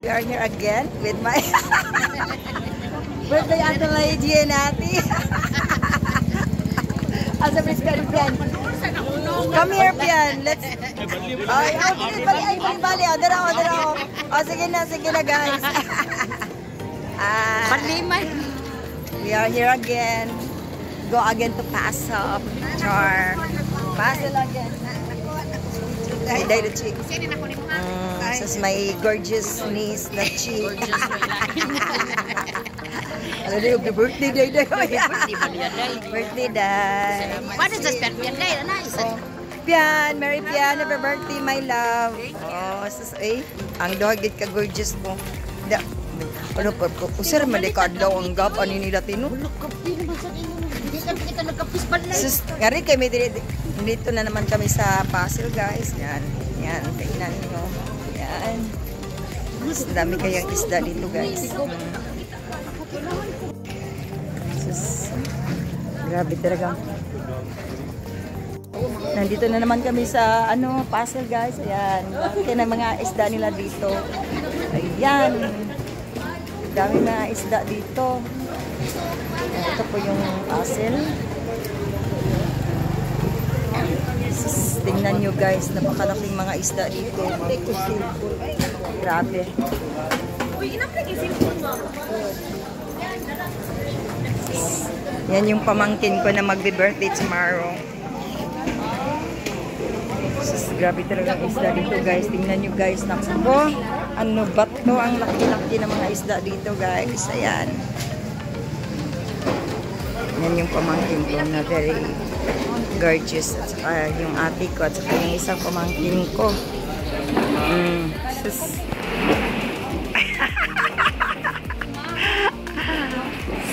We are here again with my birthday Adelaide Nati. As a friend, come here, Pian. Let's. Bali. Dara. Oh, sige na, guys. We are here again. Go again to Paso. Char. Paso again. Day the chick. This is my gorgeous niece, na chick. Ano na yung birthday day? Birthday day. What is this birthday day? Pian, Mary Pian, happy birthday, my love. Oh, sus, ang dohagit ka gorgeous mo. Ano pa, usir malikad daw ang gap, ano nila tino? Hindi kita nagkapis balay. Sus, ngari kami dito na naman kami sa Pasil, guys. Yan, tingnan nyo. Yan. Mas dami kayang isda dito, guys. Sus, grabe talaga. Nandito na naman kami sa Pasil, guys. Ayan, kaya na mga isda nila dito. Ayan. Dami na isda dito. Ito po yung Pasil. Tingnan nyo, guys, napakalaking mga isda dito. Grabe. Yan yung pamangkin ko na magbe-birthday tomorrow. Grabe talaga ang isda dito, guys. Tingnan nyo, guys. Naku, ano ba to? Ang laki-laki ng mga isda dito, guys. Ayan. Yan yung pamangkin ko na very gorgeous. At saka yung ate ko. At saka yung isang pamangkin ko.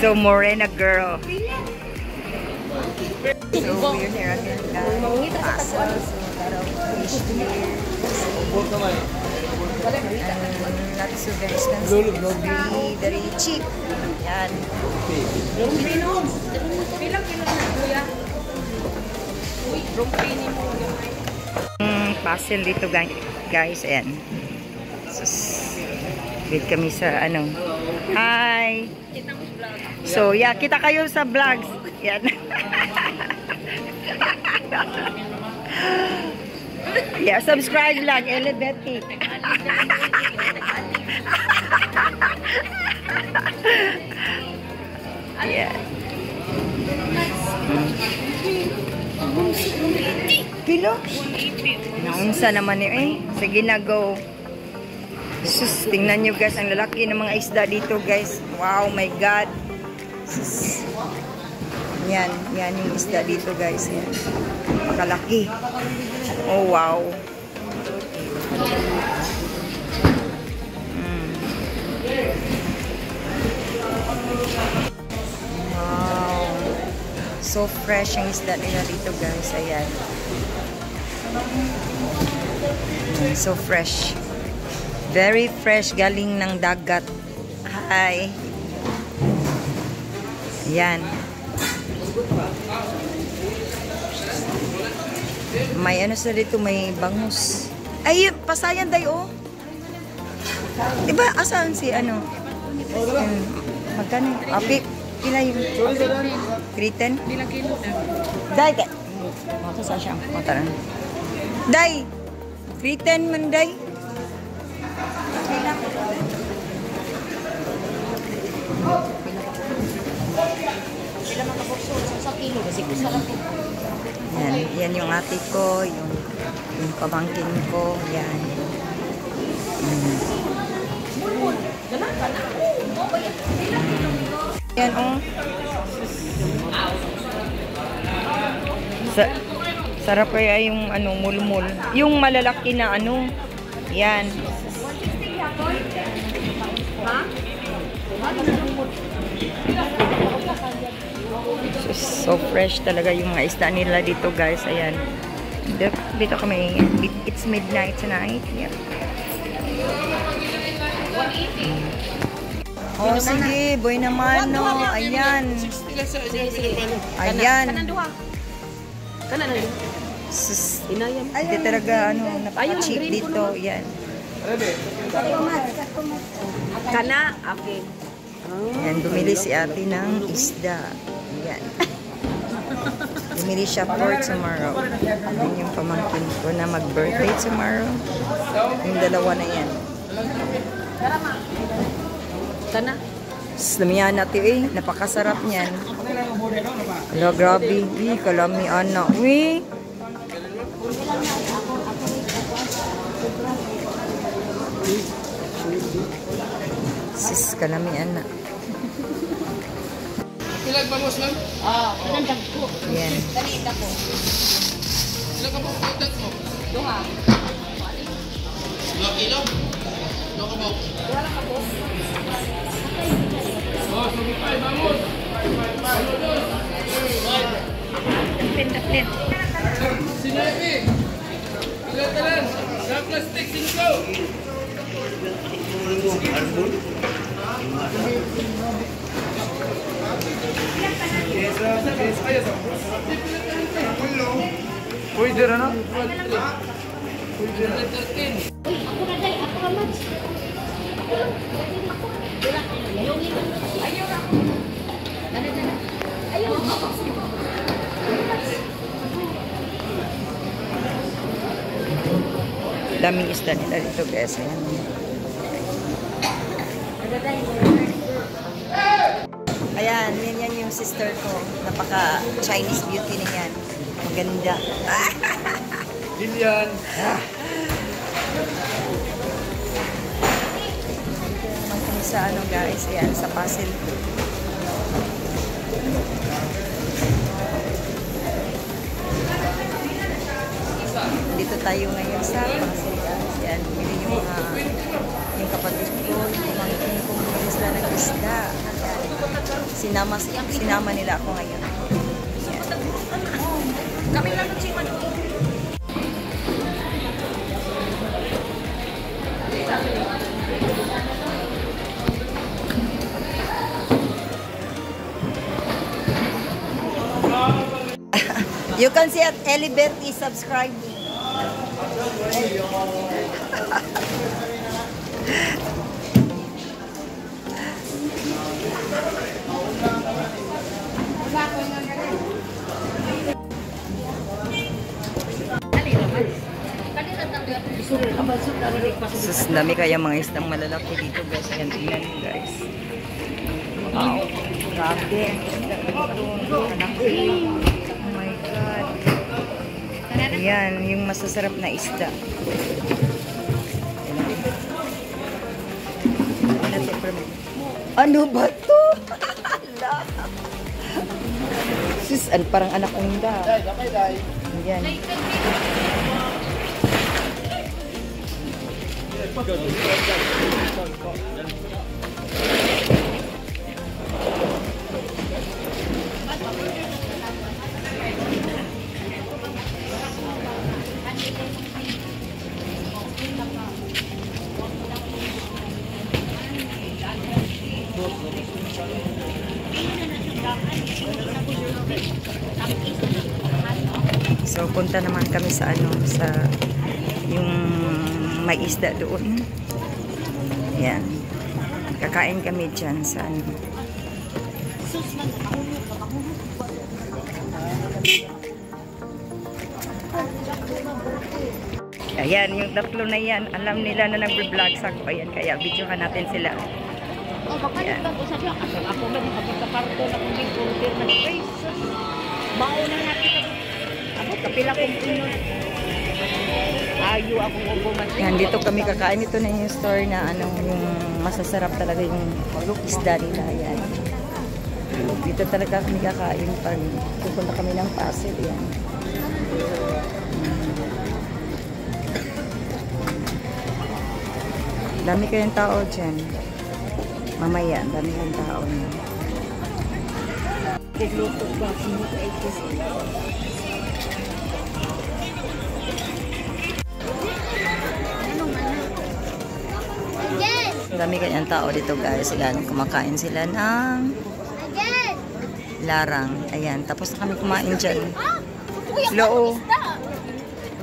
So, morena girl. So, we're here again, guys. Paso. Fish here. Not so very expensive. Very cheap. Yan. Pasil dito, guys. Ayan. Wait kami sa Hi! So, yeah, kita kayo sa vlogs. Yan. Yeah, subscribe lang, Elibeti. Yeah. Kilo? Naunsa naman Sige na, go. Sus, tingnan nyo, guys, ang lalaki ng mga isda dito, guys. Wow, my God. Sus. Yan yung isda dito, guys. Yan. Makalaki. Oh, wow. Wow. So fresh yung isda nila dito, guys. Ayan. So fresh. Very fresh, galing ng dagat. Hi. Ayan. May sa dito, may bangus. Ay, pasayan dayo. Diba, asan si magkano? Api, pila yung kriten? Day, day. Maka sa siyang mataran. Day, kriten man, day. Yan yung ate ko, yung pamangkin ko, yan. Yan, sarap kaya yung mulmul. Yung malalaki na yan. So fresh talaga yung mga isda nila dito, guys. Ayan. Dito kami. It's midnight tonight. Yep. Oh, sige. Boy naman, no. Ayan. Ayan. Hindi talaga, napaka-cheap dito. Yan. Kana? Okay. Yan, bumili si ate ng isda. Yan. Bumili siya for tomorrow. Yan yung pamangkin ko na mag-birthday tomorrow. Yung dalawa na yan. Kana? Slamihan natin eh. Napakasarap niyan. Hello, grabe. Kalami anak. Sis, kalami anak. Pilag ba mo lang? Pinandag ko. Yan. Kanita ko. Ilan ka mo kontak mo? Duha. 2 kilo? 2 ka mo? Wala ka po. Oh, sumipay, vamos! Pinda-pinda. Sinabi! Ilan ka lang? Sa plastic, 5! Pwede rin na? Pwede rin. Ako na day, ako na match. Ayaw ako. Ayaw ako. Daming isda nila dito guys. Ayan. Ayan, yan yung sister ko. Napaka Chinese beauty na yan. Maganda. Lilian! Naman kami sa ano guys. Ayan, sa puzzle. Dito tayo ngayon sa puzzle guys. Ayan, bumili yung mga yung kapatid ko, yung pamangkin ko, bumili sila ng isda. Ayan. Sinama nila ako ngayon. Kami lang ng siman. You can see at Eliberty subscribe. Sus, dami kaya mga isdang malalaki dito guys. Ayan, tingnan nyo guys. Wow, grabe. Oh my God. Ayan, yung masasarap na isda. Ano ba to? Sus, parang anak unda. Ayan. So punta naman kami sa ano, sa yung may isda doon. Yan. Kakain kami dyan sa ano. Ayan, yung tatlo na yan. Alam nila na nagbe-vlog sa ko. Ayan, kaya videohan natin sila. Oh, bakalit ba ko sa diyan? Ako ba di pagkaparto na kung di kultir na face. Bao na natin. Ako kapila kong puno. Ayo akong ubuman. Yan, dito kami kakain. Ito na yung store na ano, yung masasarap talaga yung isda nila. Yan. Dito talaga kami kakain pag pupunta kami ng Pasig. Yan. Dami kayong tao dyan. Mamaya, dami kayong tao na. Kagluto ba? Sino ka ito? Dami kayong tao dito guys. Yan, kumakain sila ng larang. Ayan, tapos na kami kumain dyan. Hello.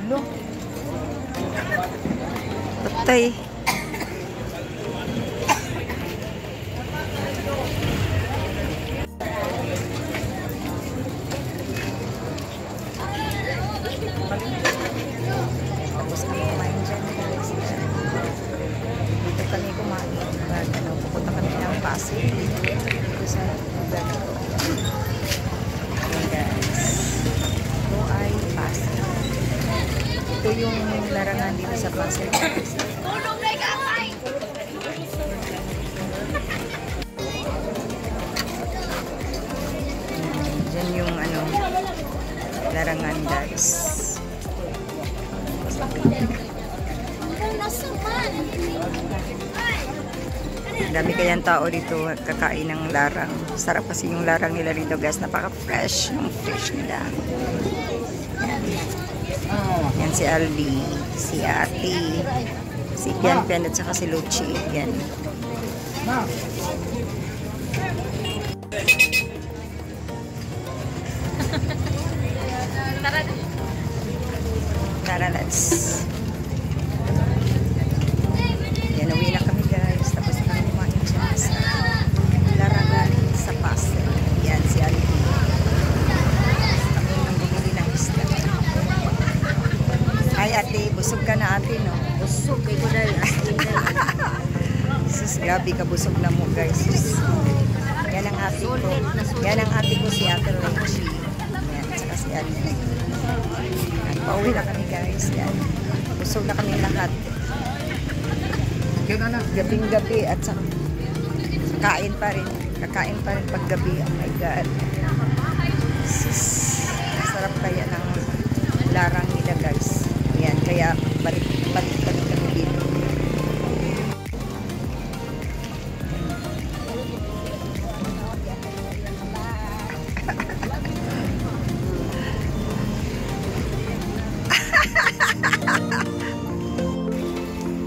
Hello. Patay. kami kumain. Pupunta kami ng Pasig. Dito sa lugar na to. Ayan guys. Ito ay Pasig. Ito yung larangan dito sa Pasig. Diyan yung larangan guys. Dami kayang tao dito kakain ng larang. Sarap kasi yung larang nila dito guys. Napaka-fresh yung fish nila. Yan si Aldi, si Ate, si Pian at saka si Luchi. Yan. Tara, let's. Yan, uwi na kami guys. Tapos na kami kumain dyan sa larangan sa Pasig. Yan, si Aldi. Kami nang bumili ng isda. Ay, ate, busog ka na ate, no? Busog kay ko dahil. Sus, grabe ka busog na mo guys. Sus. Yan ang ate ko. Yan ang ate ko si Ate Reggie. Yan, saka si Aldi. Pauwi na kami guys. Yan. Busog na kami lahat. Gabing-gabi at saka kain pa rin. Kakain pa rin pag gabi. Oh my God. Sus. Sarap kaya ng larang nila guys. Yan. Kaya balik kami dito.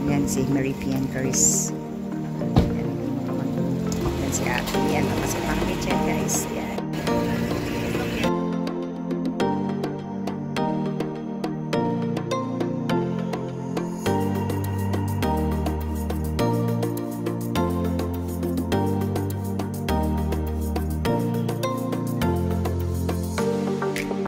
Yan si Mary Pian Caris. Yan si Ate. Yan,